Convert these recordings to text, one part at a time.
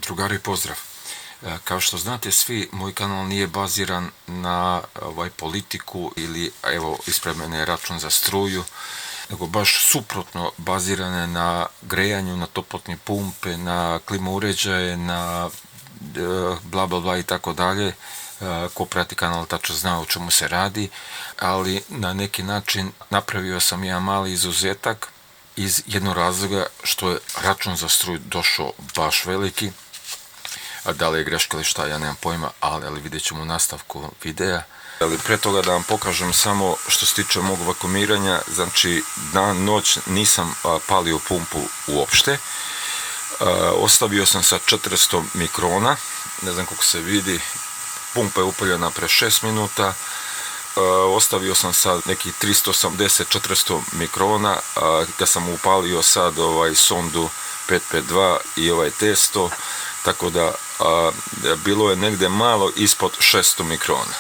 Drugari, pozdrav. Kao što znate svi, moj kanal nije baziran na politiku ili, evo, ispred mene je račun za struju, nego baš suprotno, bazirane na grejanju, na toplotne pumpe, na klima uređaje, na bla bla bla i tako dalje. Ko prati kanal tačno zna o čemu se radi, ali na neki način napravio sam jedan mali izuzetak iz jednog razloga što je račun za struju došao baš veliki. A da li je greška ili šta, ja nemam pojma, ali vidjet ćemo u nastavku videa. Ali pre toga da vam pokažem samo što se tiče mog vakuumiranja, znači dan, noć nisam palio pumpu uopšte. Ostavio sam sa 400 mikrona, ne znam kako se vidi, pumpa je upaljena pre 6 minuta. Ostavio sam sad nekih 380-400 mikrona, kad sam upalio sad sondu 552 i testo, tako da bilo je negde malo ispod 600 mikrona.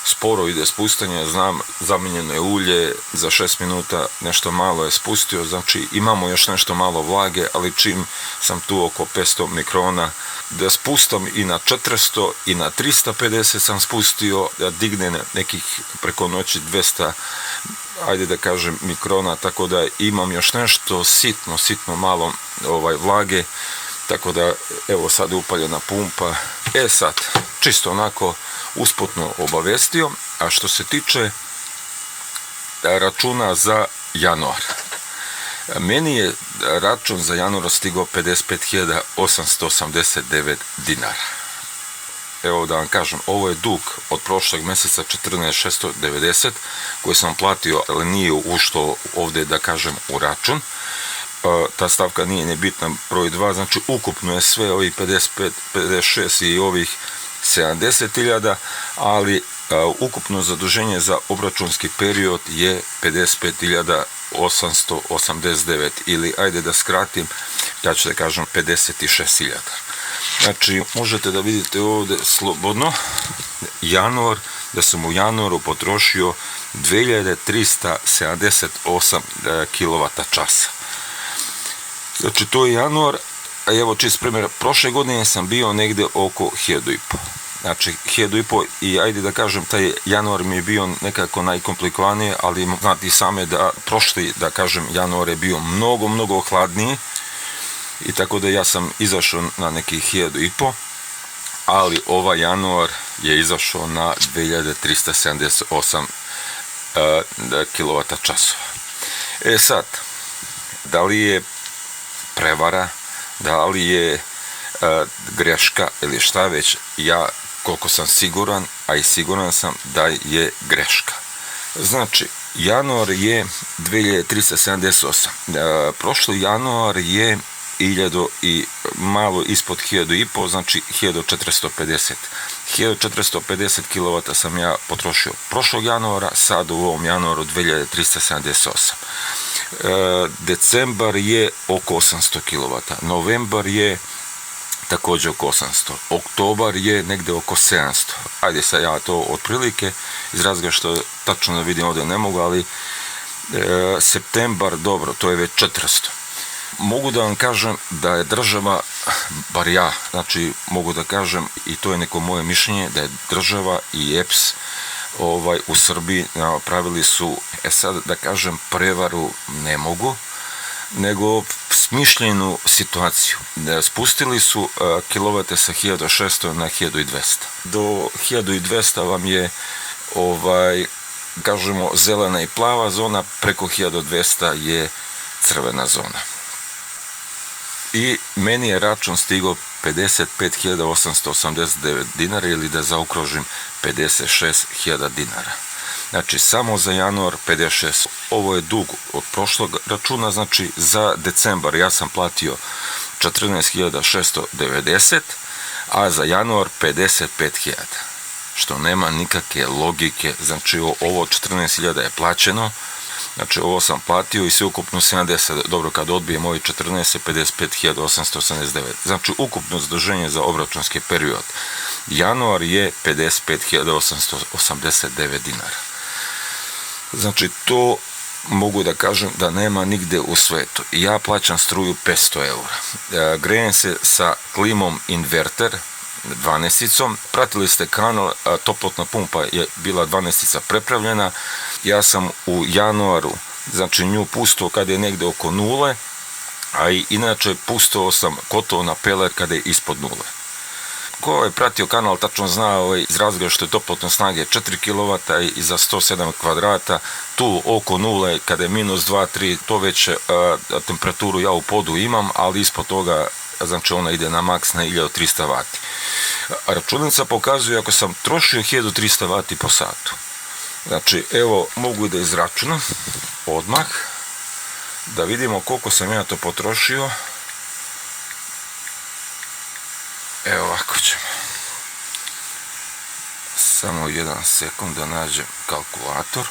Sporo ide spustanje, znam, zamijenjeno je ulje, za 6 minuta nešto malo je spustio, znači imamo još nešto malo vlage, ali čim sam tu oko 500 mikrona, da spustam i na 400 i na 350 sam spustio, da digne nekih preko noći 200, ajde da kažem, mikrona, tako da imam još nešto sitno malo vlage, tako da evo sad je upaljena pumpa. Sad, čisto onako usputno obavestio, a što se tiče računa za januar. Meni je račun za januar stigao 55.889 dinara. Evo da vam kažem, ovo je dug od prošlog mjeseca 14.690 koji sam platio, ali nije ušlo ovdje da kažem u račun. Ta stavka nije nebitna, broj 2, znači ukupno je sve ovih 55, 56 i ovih 70.000, ali ukupno zaduženje za obračunski period je 55.889 ili ajde da skratim, ja ću da kažem 56.000. Znači možete da vidite ovdje slobodno januar, da sam u januaru potrošio 2378 kWh. Znači to je januar, a evo čist primjer, prošle godine sam bio negde oko 1.500. Znači 1.500 i ajde da kažem, taj januar mi je bio nekako najkomplikovaniji, ali znate i same da prošli, da kažem, januar je bio mnogo hladniji i tako da ja sam izašao na nekih 1.500, ali ovaj januar je izašao na 2378 kWh. Sad, da li je prevara, da li je greška ili šta već, ja koliko sam siguran, a i siguran sam da je greška. Znači, januar je 2378, prošli januar je 1000 i malo ispod 1.500, znači 1450. 1450 kW sam ja potrošio prošlog januara, sad u ovom januaru 2378. Decembar je oko 800 kW, novembar je također oko 800, oktobar je negde oko 700, ajde sad ja to otprilike, iz razloga što tačno da vidim ovdje ne mogu, ali septembar, dobro, to je već 400. Mogu da vam kažem da je država, bar ja, znači mogu da kažem, i to je neko moje mišljenje, da je država i EPS u Srbiji napravili su, sad da kažem, prevaru ne mogu, nego smišljenu situaciju. Spustili su kilovate sa 1600 na 1200. Do 1200 vam je, kažemo, zelena i plava zona, preko 1200 je crvena zona. I meni je račun stigao 55.889 dinara ili da zaokružim 56.000 dinara. Znači samo za januar 56. Ovo je dug od prošlog računa, znači za decembar ja sam platio 14.690, a za januar 55.000. Što nema nikakve logike, znači ovo 14.000 je plaćeno, znači ovo sam platio i sve ukupno 70, dobro kad odbijem ovi 14 je 55.889. Znači ukupno zaduženje za obračunski period januar je 55.889 dinara. Znači to mogu da kažem da nema nigde u svetu. Ja plaćam struju 500 eura. Grejem se sa klimom inverter, 12-icom. Pratili ste kanal, toplotna pumpa je bila 12-ica prepravljena. Ja sam u januaru, znači nju pustio kad je negde oko nule, a i inače pustio sam kotao na peler kada je ispod nule. Ko je pratio kanal tačno zna iz razloga što je toplotne snage 4 kW i za 107 kvadrata, tu oko nule kada je minus 2-3, to već temperaturu ja u podu imam, ali ispod toga znači ona ide na maks na 1300 W. Računica pokazuje ako sam trošio 1300 W po satu. Znači evo mogu da izračunam odmah da vidimo koliko sam ja to potrošio. Evo ovako ćemo. Samo jedan sekund da nađem kalkulator.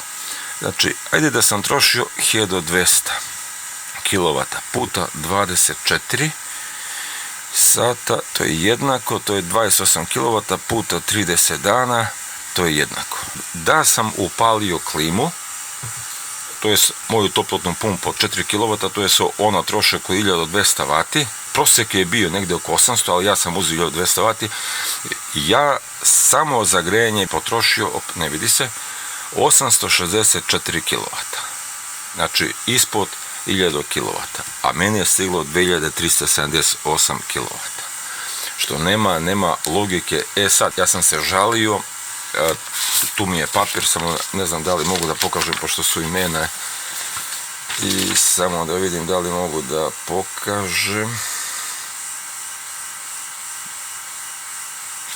Znači, ajde da sam trošio 1200 kW puta 24 sata, to je jednako, to je 28 kW puta 30 dana, to je jednako. Da sam upalio klimu, to je moju toplotnu pumpu od 4 kW, to je ona trošak od 1200 W, prosjek je bio negde oko 800, ali ja sam uzeo 1200 W, samo za grejanje potrošio, ne vidi se, 864 kW. Znači, ispod 1000 kW, a meni je stiglo 2378 kW. Što nema logike. Sad, ja sam se žalio, tu mi je papir, samo ne znam da li mogu da pokažem, pošto su imena, i samo da vidim da li mogu da pokažem.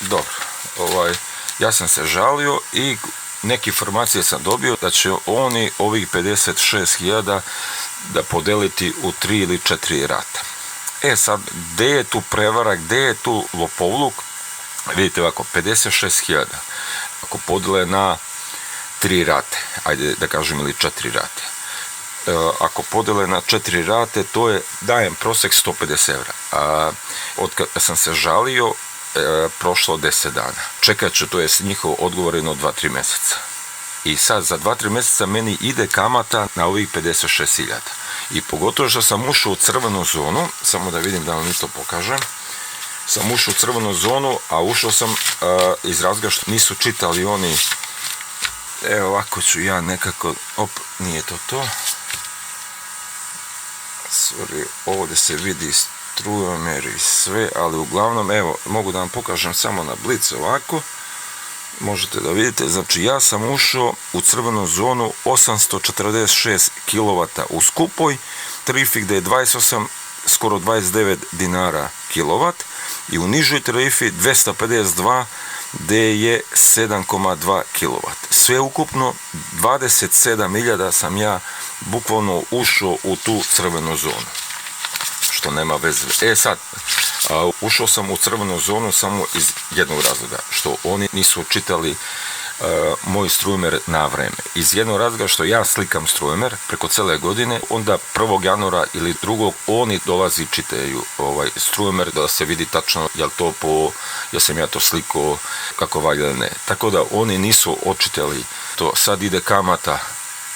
Dobro, ja sam se žalio i neke informacije sam dobio da će oni ovih 56.000 da podeliti u 3 ili 4 rata. Sad, gde je tu prevara, gde je tu lopovluk? Vidite ovako, 56.000 ako podele na 3 rate, ajde da kažem, ili 4 rate. Ako podele na 4 rate, to je, dajem prosek 150 evra. Od kada sam se žalio, prošlo 10 dana. Čekat ću, to je njihov odgovor jedno 2-3 meseca. I sad za 2-3 meseca meni ide kamata na ovih 56.000. I pogotovo što sam ušao u crvenu zonu, samo da vidim da vam mi to pokažem, sam ušao u crvenu zonu, a ušao sam iz razloga što nisu čitali oni, evo ovako ću ja nekako, nije to, sorry, ovdje se vidi strujomer i sve, ali uglavnom, evo, mogu da vam pokažem samo na blic ovako, možete da vidite, znači ja sam ušao u crvenu zonu 846 kW u skupoj tarifi gde je 28, skoro 29 dinara kW i u nižoj tarifi 252 gde je 7,2 kW. Sve ukupno 27.000 sam ja bukvalno ušao u tu crvenu zonu. Što nema veze. Sad, ušao sam u crvenu zonu samo iz jednog razloga, što oni nisu čitali moj strujomer na vreme. Iz jednog razloga što ja slikam strujomer preko cele godine, onda 1. januara ili 2. oni dolazi čitaju strujomer da se vidi tačno jel sam ja to slikao kako valja ili ne. Tako da oni nisu očitali to. Sad ide kamata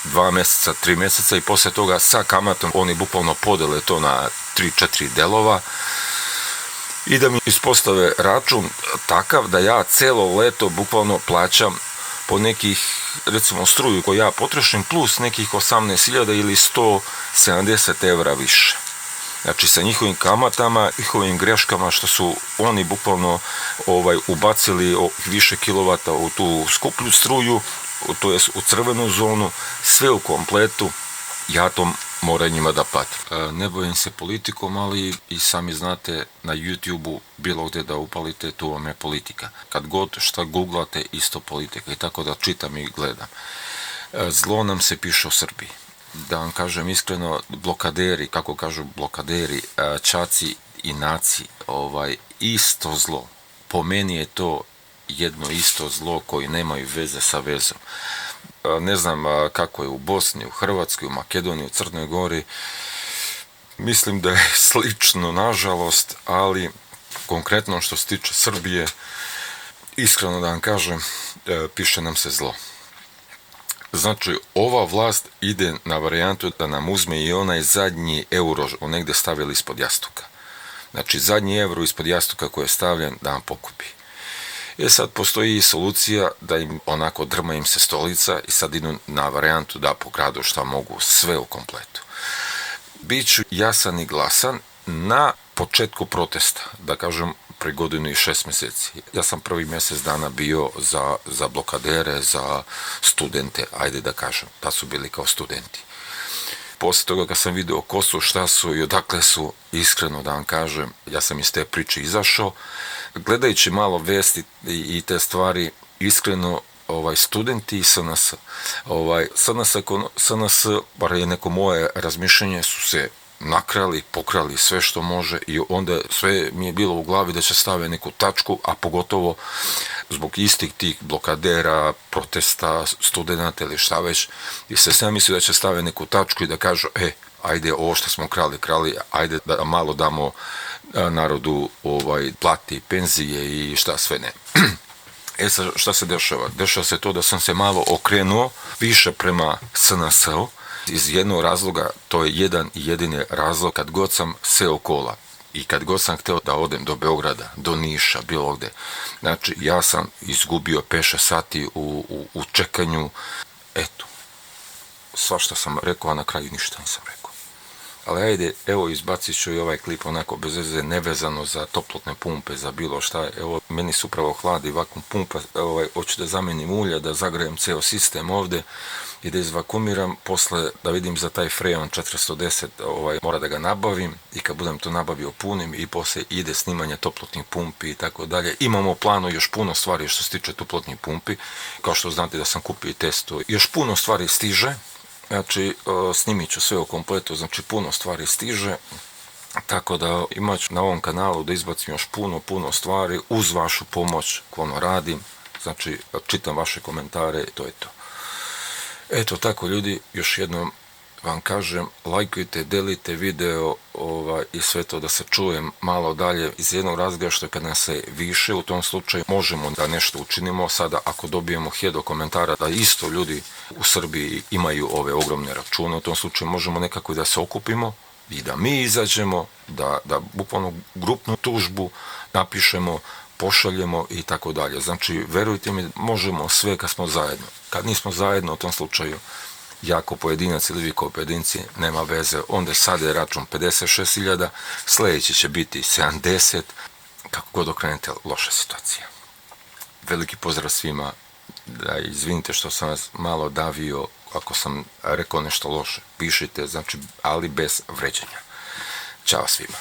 2 meseca, 3 meseca i posle toga sa kamatom oni bukvalno podele to na 3-4 delova i da mi ispostave račun takav da ja celo leto bukvalno plaćam po nekih, recimo struju koju ja potrošim plus nekih 18.000 ili 170 evra više. Znači sa njihovim kamatama, njihovim greškama što su oni bukvalno ubacili više kilovata u tu skuplju struju, to je u crvenu zonu, sve u kompletu, ja to moram njima da platim. Ne bojim se politikom, ali i sami znate na YouTube-u bilo gde da upalite, tu vam je politika. Kad god šta googlate, isto politika i tako da čitam i gledam. Zlo nam se piše u Srbiji. Da vam kažem iskreno, blokaderi, kako kažu blokaderi, čaci i naci, isto zlo. Po meni je to jedno isto zlo koji nemaju veze sa vezom. Ne znam kako je u Bosni, u Hrvatskoj, u Makedoniji, u Crnoj Gori. Mislim da je slično, nažalost, ali konkretno što se tiče Srbije, iskreno da vam kažem, piše nam se zlo. Znači, ova vlast ide na varijantu da nam uzme i onaj zadnji euro negdje stavili ispod jastuka. Znači, zadnji euro ispod jastuka koji je stavljen da nam pokupi. Sad postoji i solucija da im onako drma im se stolica i sad idu na varijantu da pokradu šta mogu, sve u kompletu. Biću jasan i glasan na početku protesta, da kažem pre 1.6 mjeseci. Ja sam prvi mjesec dana bio za blokadere, za studente, ajde da kažem, da su bili kao studenti. Poslije toga kad sam vidio ko su, šta su i odakle su, iskreno da vam kažem, ja sam iz te priče izašao. Gledajući malo vesti i te stvari, iskreno, studenti i SNS, SNS, bar je neko moje razmišljanje, su se nakrali, pokrali sve što može i onda sve mi je bilo u glavi da će stave neku tačku, a pogotovo zbog istih tih blokadera, protesta, studenata ili šta već, i se sve misli da će stave neku tačku i da kažu, ajde, ovo što smo krali, ajde da malo damo narodu plati, penzije i šta sve ne. Sad, šta se dešava? Dešava se to da sam se malo okrenuo više prema SNS-u iz jednog razloga, to je jedan i jedini razlog, kad god sam seo kola i kad god sam htio da odem do Beograda, do Niša, bilo gde. Znači, ja sam izgubio 5-6 sati u čekanju. Eto, svašta sam rekao, a na kraju ništa nisam rekao. Ali ajde, evo izbacit ću i ovaj klip onako bez veze, nevezano za toplotne pumpe, za bilo šta. Evo, meni se upravo hladi vakum pumpa, hoću da zamenim ulja, da zagrejem ceo sistem ovde i da izvakumiram, posle da vidim za taj Freon 410, mora da ga nabavim i kad budem to nabavio punim i posle ide snimanje toplotnih pumpi i tako dalje. Imamo u planu još puno stvari što se tiče toplotnih pumpi, kao što znate da sam kupio i testu. Još puno stvari stiže, znači snimit ću sve u kompletu, znači puno stvari stiže, tako da imat ću na ovom kanalu da izbacim još puno stvari uz vašu pomoć kono radim, znači čitam vaše komentare i to je to. Eto tako ljudi, još jednom vam kažem, lajkujte, delite video i sve to da se čujem malo dalje iz jednog razloga što kad nas se više u tom slučaju možemo da nešto učinimo. Sada ako dobijemo 1000 komentara da isto ljudi u Srbiji imaju ove ogromne račune, u tom slučaju možemo nekako da se okupimo i da mi izađemo, da bukvalno grupnu tužbu napišemo, pošaljemo i tako dalje. Znači, verujte mi, možemo sve kad smo zajedno. Kad nismo zajedno, u tom slučaju, ja kao pojedinac ili vi kao pojedinci, nema veze. Onda sada je račun 56.000, sljedeći će biti 70, kako god okrenete, loša situacija. Veliki pozdrav svima, da izvinite što sam vas malo davio, ako sam rekao nešto loše, pišite, znači, ali bez vređanja. Ćao svima.